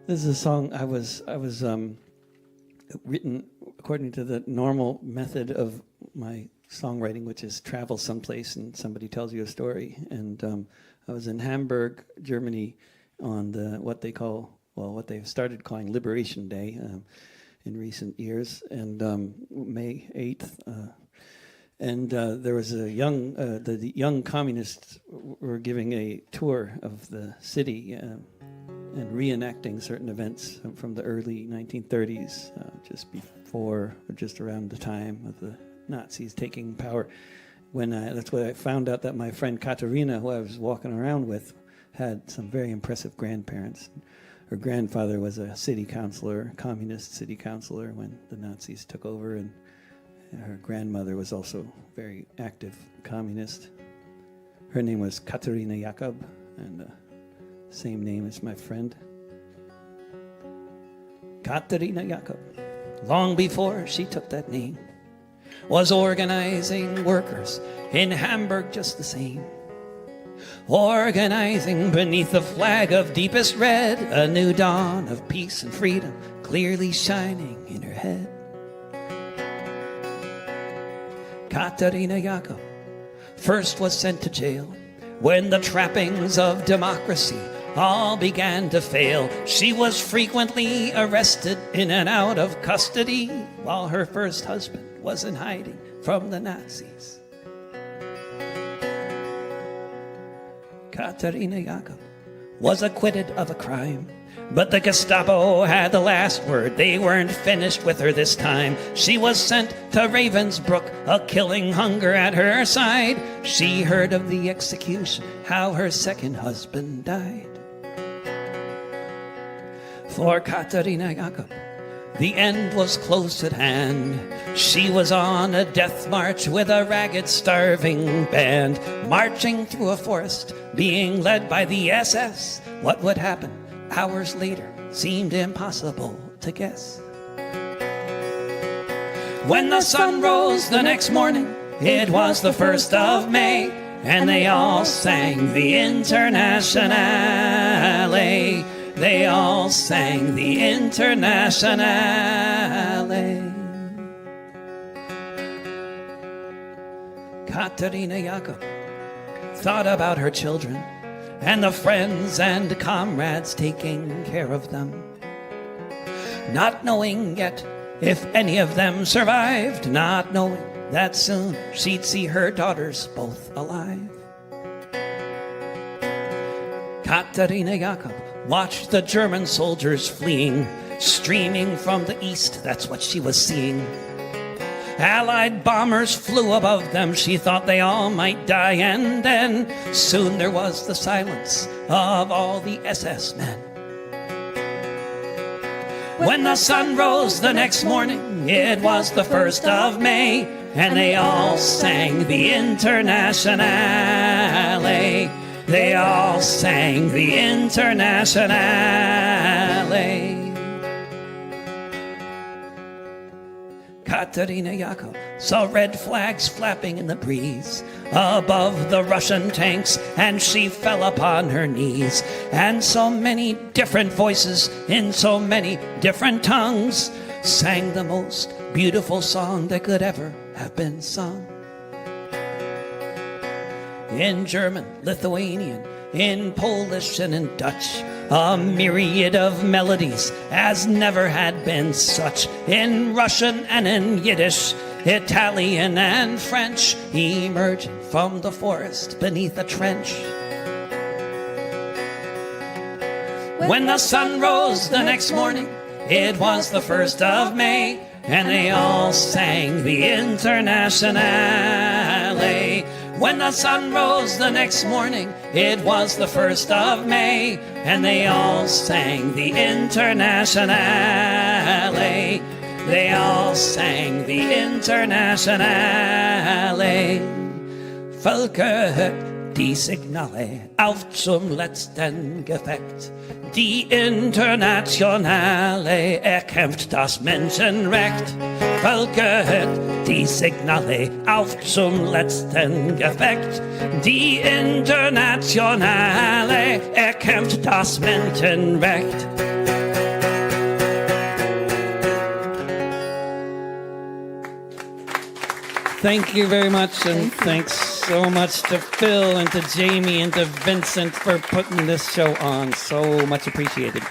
This is a song I was written according to the normal method of my songwriting, which is travel someplace and somebody tells you a story. And I was in Hamburg, Germany, on what they've started calling Liberation Day in recent years, and May 8th. And there was the young communists were giving a tour of the city and reenacting certain events from the early 1930s, just before or just around the time of the Nazis taking power. That's when I found out that my friend Katerina, who I was walking around with, had some very impressive grandparents. Her grandfather was a city councilor, communist city councilor, when the Nazis took over, and her grandmother was also very active communist. Her name was Katerina Jakob, and same name as my friend. Katerina Jakob, long before she took that name, was organizing workers in Hamburg just the same. Organizing beneath the flag of deepest red, a new dawn of peace and freedom clearly shining in her head. Katerina Jakob first was sent to jail when the trappings of democracy all began to fail. She was frequently arrested in and out of custody while her first husband was in hiding from the Nazis. Katerina Jakob was acquitted of a crime, but the Gestapo had the last word. They weren't finished with her this time. She was sent to Ravensbrück, a killing hunger at her side. She heard of the execution, how her second husband died. For Katerina Jakob, the end was close at hand. She was on a death march with a ragged, starving band, marching through a forest, being led by the SS. What would happen hours later seemed impossible to guess. When the sun rose the next morning, it was the 1st of May, and they all sang the Internationale. They all sang the Internationale. Katerina Jakob thought about her children and the friends and comrades taking care of them, not knowing yet if any of them survived, not knowing that soon she'd see her daughters both alive. Katerina Jakob watched the German soldiers fleeing, streaming from the east, that's what she was seeing. Allied bombers flew above them, she thought they all might die, and then soon there was the silence of all the SS men. When the sun rose the next morning, it was the 1st of May, and they all sang the Internationale. They all sang the Internationale. Katerina Jakob saw red flags flapping in the breeze above the Russian tanks, and she fell upon her knees. And so many different voices in so many different tongues sang the most beautiful song that could ever have been sung. In German, Lithuanian, in Polish and in Dutch, a myriad of melodies as never had been such. In Russian and in Yiddish, Italian and French, emerging from the forest beneath a trench. When the sun rose the next morning, it was the 1st of May, and they all sang the Internationale. When the sun rose the next morning, it was the 1st of May, and they all sang the Internationale. They all sang the Internationale. Völker, die Signale auf zum letzten Gefecht. Die Internationale erkämpft das Menschenrecht. Völker, die Signale auf zum letzten Gefecht. Die Internationale erkämpft das Menschenrecht. Thank you very much, and thanks so much to Phil and to Jamie and to Vincent for putting this show on. So much appreciated.